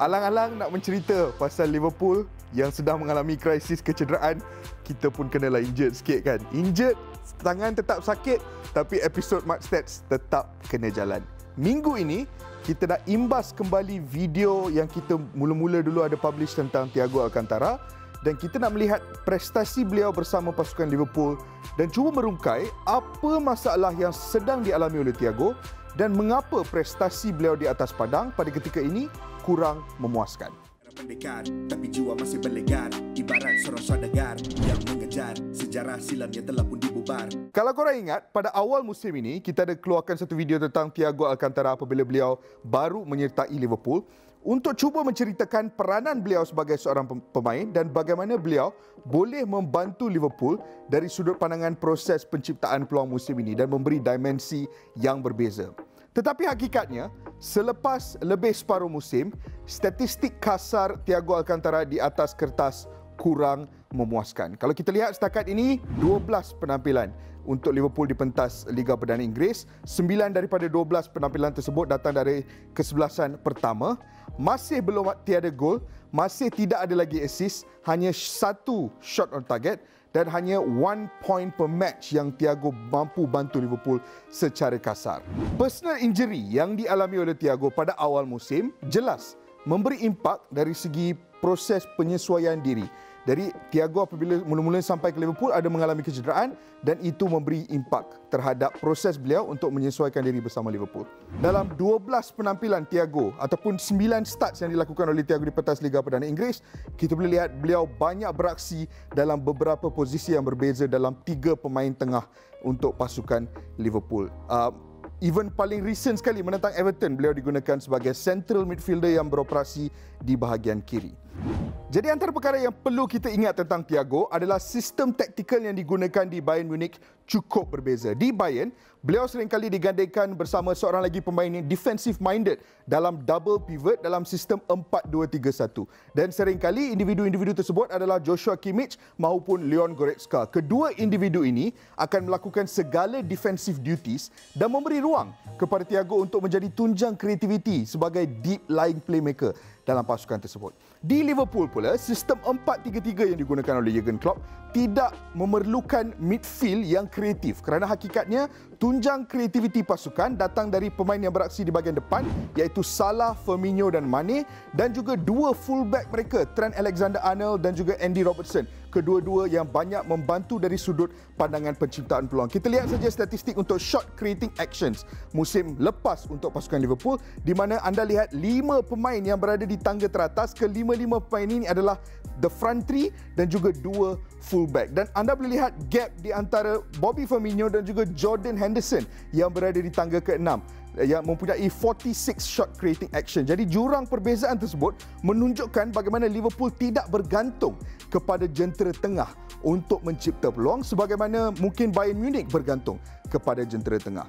Alang-alang nak mencerita pasal Liverpool yang sedang mengalami krisis kecederaan, kita pun kenalah injured sikit kan. Injured, tangan tetap sakit, tapi episod Match Stats tetap kena jalan. Minggu ini, kita nak imbas kembali video yang kita mula-mula dulu ada publish tentang Thiago Alcantara, dan kita nak melihat prestasi beliau bersama pasukan Liverpool dan cuba merungkai apa masalah yang sedang dialami oleh Thiago dan mengapa prestasi beliau di atas padang pada ketika ini kurang memuaskan. Pendekar, tapi jiwa masih berlegar, ibarat seorang saudagar yang mengejar sejarah silam yang telah pun dibubar. Kalau korang ingat, pada awal musim ini kita ada keluarkan satu video tentang Thiago Alcantara apabila beliau baru menyertai Liverpool untuk cuba menceritakan peranan beliau sebagai seorang pemain dan bagaimana beliau boleh membantu Liverpool dari sudut pandangan proses penciptaan peluang musim ini dan memberi dimensi yang berbeza. Tetapi hakikatnya, selepas lebih separuh musim, statistik kasar Thiago Alcantara di atas kertas kurang memuaskan. Kalau kita lihat setakat ini, 12 penampilan untuk Liverpool di pentas Liga Perdana Inggeris. 9 daripada 12 penampilan tersebut datang dari kesebelasan pertama. Masih belum tiada gol, masih tidak ada lagi assist, hanya 1 shot on target dan hanya 1 point per match yang Thiago mampu bantu Liverpool secara kasar. Personal injury yang dialami oleh Thiago pada awal musim jelas memberi impak dari segi proses penyesuaian diri. Dari Thiago apabila mula-mula sampai ke Liverpool ada mengalami kecederaan dan itu memberi impak terhadap proses beliau untuk menyesuaikan diri bersama Liverpool. Dalam 12 penampilan Thiago ataupun 9 starts yang dilakukan oleh Thiago di pentas Liga Perdana Inggeris, kita boleh lihat beliau banyak beraksi dalam beberapa posisi yang berbeza dalam 3 pemain tengah untuk pasukan Liverpool. Even paling recent sekali menentang Everton, beliau digunakan sebagai central midfielder yang beroperasi di bahagian kiri. Jadi antara perkara yang perlu kita ingat tentang Thiago adalah sistem taktikal yang digunakan di Bayern Munich cukup berbeza. Di Bayern, beliau seringkali digandingkan bersama seorang lagi pemain yang defensive minded dalam double pivot dalam sistem 4-2-3-1. Dan seringkali individu-individu tersebut adalah Joshua Kimmich maupun Leon Goretzka. Kedua individu ini akan melakukan segala defensive duties dan memberi ruang kepada Thiago untuk menjadi tunjang kreativiti sebagai deep lying playmaker dalam pasukan tersebut. Di Liverpool pula, sistem 4-3-3 yang digunakan oleh Jurgen Klopp tidak memerlukan midfield yang kreatif kerana hakikatnya tunjang kreativiti pasukan datang dari pemain yang beraksi di bahagian depan iaitu Salah, Firmino dan Mane dan juga dua fullback mereka Trent Alexander-Arnold dan juga Andy Robertson. Kedua-dua yang banyak membantu dari sudut pandangan penciptaan peluang. Kita lihat saja statistik untuk shot creating actions musim lepas untuk pasukan Liverpool di mana anda lihat 5 pemain yang berada di tangga teratas. Kelima-lima pemain ini adalah the front three dan juga 2 fullback. Dan anda boleh lihat gap di antara Bobby Firmino dan juga Jordan Henderson yang berada di tangga ke-6 yang mempunyai 46 shot creating action. Jadi jurang perbezaan tersebut menunjukkan bagaimana Liverpool tidak bergantung kepada jentera tengah untuk mencipta peluang sebagaimana mungkin Bayern Munich bergantung kepada jentera tengah.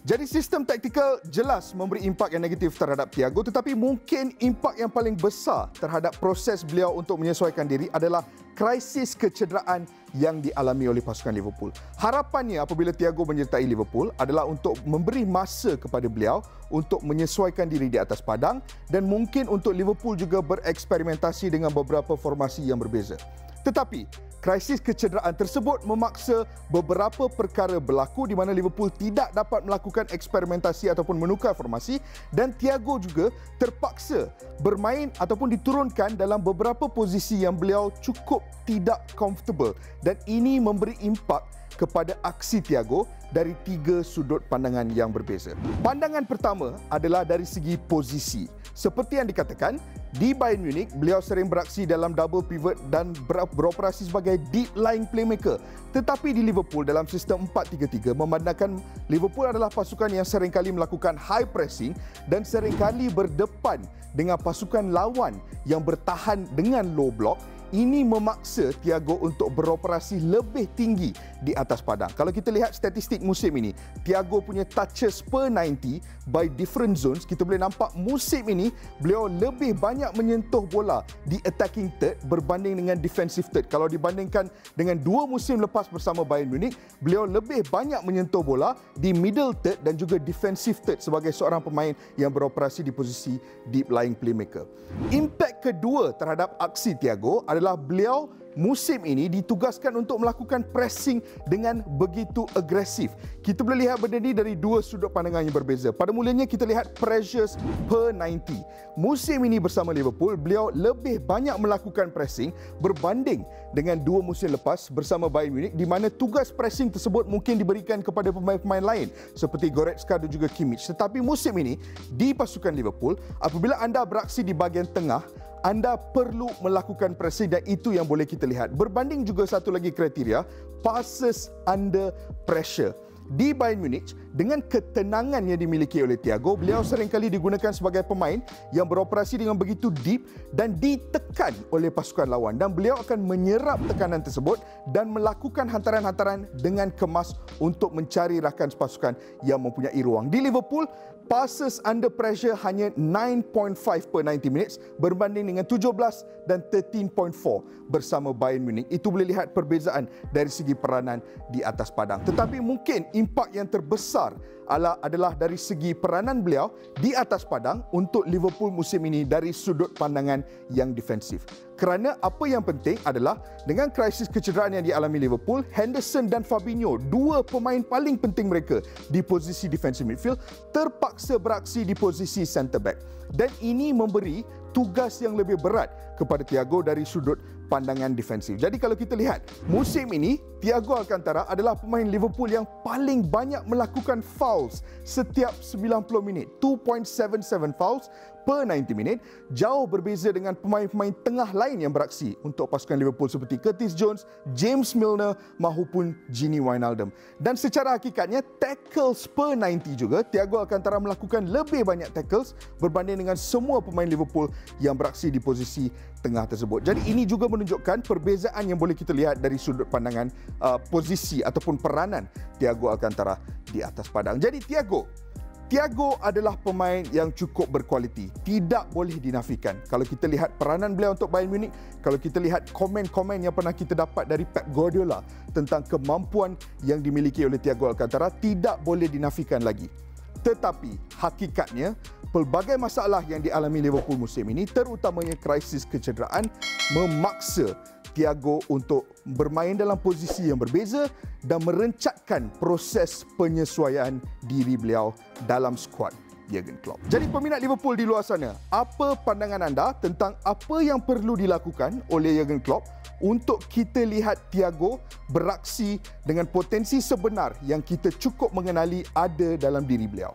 Jadi sistem taktikal jelas memberi impak yang negatif terhadap Thiago, tetapi mungkin impak yang paling besar terhadap proses beliau untuk menyesuaikan diri adalah krisis kecederaan yang dialami oleh pasukan Liverpool. Harapannya apabila Thiago menyertai Liverpool adalah untuk memberi masa kepada beliau untuk menyesuaikan diri di atas padang dan mungkin untuk Liverpool juga bereksperimentasi dengan beberapa formasi yang berbeza. Tetapi krisis kecederaan tersebut memaksa beberapa perkara berlaku di mana Liverpool tidak dapat melakukan eksperimentasi ataupun menukar formasi dan Thiago juga terpaksa bermain ataupun diturunkan dalam beberapa posisi yang beliau cukup tidak comfortable dan ini memberi impak kepada aksi Thiago dari 3 sudut pandangan yang berbeza. Pandangan pertama adalah dari segi posisi. Seperti yang dikatakan, di Bayern Munich, beliau sering beraksi dalam double pivot dan beroperasi sebagai deep lying playmaker. Tetapi di Liverpool dalam sistem 4-3-3 memandangkan Liverpool adalah pasukan yang seringkali melakukan high pressing dan seringkali berdepan dengan pasukan lawan yang bertahan dengan low block. Ini memaksa Thiago untuk beroperasi lebih tinggi di atas padang. Kalau kita lihat statistik musim ini, Thiago punya touches per 90 by different zones. Kita boleh nampak musim ini beliau lebih banyak banyak menyentuh bola di attacking third berbanding dengan defensive third. Kalau dibandingkan dengan 2 musim lepas bersama Bayern Munich, beliau lebih banyak menyentuh bola di middle third dan juga defensive third sebagai seorang pemain yang beroperasi di posisi deep lying playmaker. Impact kedua terhadap aksi Thiago adalah beliau musim ini ditugaskan untuk melakukan pressing dengan begitu agresif. Kita boleh lihat benda ini dari 2 sudut pandangan yang berbeza. Pada mulanya kita lihat pressures per 90. Musim ini bersama Liverpool, beliau lebih banyak melakukan pressing berbanding dengan 2 musim lepas bersama Bayern Munich, di mana tugas pressing tersebut mungkin diberikan kepada pemain-pemain lain seperti Goretzka dan juga Kimmich. Tetapi musim ini di pasukan Liverpool, apabila anda beraksi di bahagian tengah, anda perlu melakukan pressing dan itu yang boleh kita lihat. Berbanding juga satu lagi kriteria, passes under pressure. Di Bayern Munich, dengan ketenangan yang dimiliki oleh Thiago, beliau seringkali digunakan sebagai pemain yang beroperasi dengan begitu deep dan ditekan oleh pasukan lawan. Dan beliau akan menyerap tekanan tersebut dan melakukan hantaran-hantaran dengan kemas untuk mencari rakan pasukan yang mempunyai ruang. Di Liverpool, passes under pressure hanya 9.5 per 90 minutes berbanding dengan 17 dan 13.4 bersama Bayern Munich. Itu boleh lihat perbezaan dari segi peranan di atas padang. Tetapi mungkin impak yang terbesar adalah dari segi peranan beliau di atas padang untuk Liverpool musim ini dari sudut pandangan yang defensif. Kerana apa yang penting adalah dengan krisis kecederaan yang dialami Liverpool, Henderson dan Fabinho, 2 pemain paling penting mereka di posisi defensive midfield, terpaksa beraksi di posisi centre back. Dan ini memberi tugas yang lebih berat kepada Thiago dari sudut pandangan defensif. Jadi kalau kita lihat, musim ini Thiago Alcantara adalah pemain Liverpool yang paling banyak melakukan fouls setiap 90 minit. 2.77 fouls per 90 minit. Jauh berbeza dengan pemain-pemain tengah lain yang beraksi untuk pasukan Liverpool seperti Curtis Jones, James Milner maupun Gini Wijnaldum. Dan secara hakikatnya, tackles per 90 juga, Thiago Alcantara melakukan lebih banyak tackles berbanding dengan semua pemain Liverpool yang beraksi di posisi tengah tersebut. Jadi ini juga menunjukkan perbezaan yang boleh kita lihat dari sudut pandangan posisi ataupun peranan Thiago Alcantara di atas padang. Jadi Thiago adalah pemain yang cukup berkualiti. Tidak boleh dinafikan. Kalau kita lihat peranan beliau untuk Bayern Munich, kalau kita lihat komen-komen yang pernah kita dapat dari Pep Guardiola tentang kemampuan yang dimiliki oleh Thiago Alcantara, tidak boleh dinafikan lagi. Tetapi hakikatnya, pelbagai masalah yang dialami Liverpool musim ini, terutamanya krisis kecederaan, memaksa Thiago untuk bermain dalam posisi yang berbeza dan merencatkan proses penyesuaian diri beliau dalam skuad Jurgen Klopp. Jadi peminat Liverpool di luar sana, apa pandangan anda tentang apa yang perlu dilakukan oleh Jurgen Klopp untuk kita lihat Thiago beraksi dengan potensi sebenar yang kita cukup mengenali ada dalam diri beliau?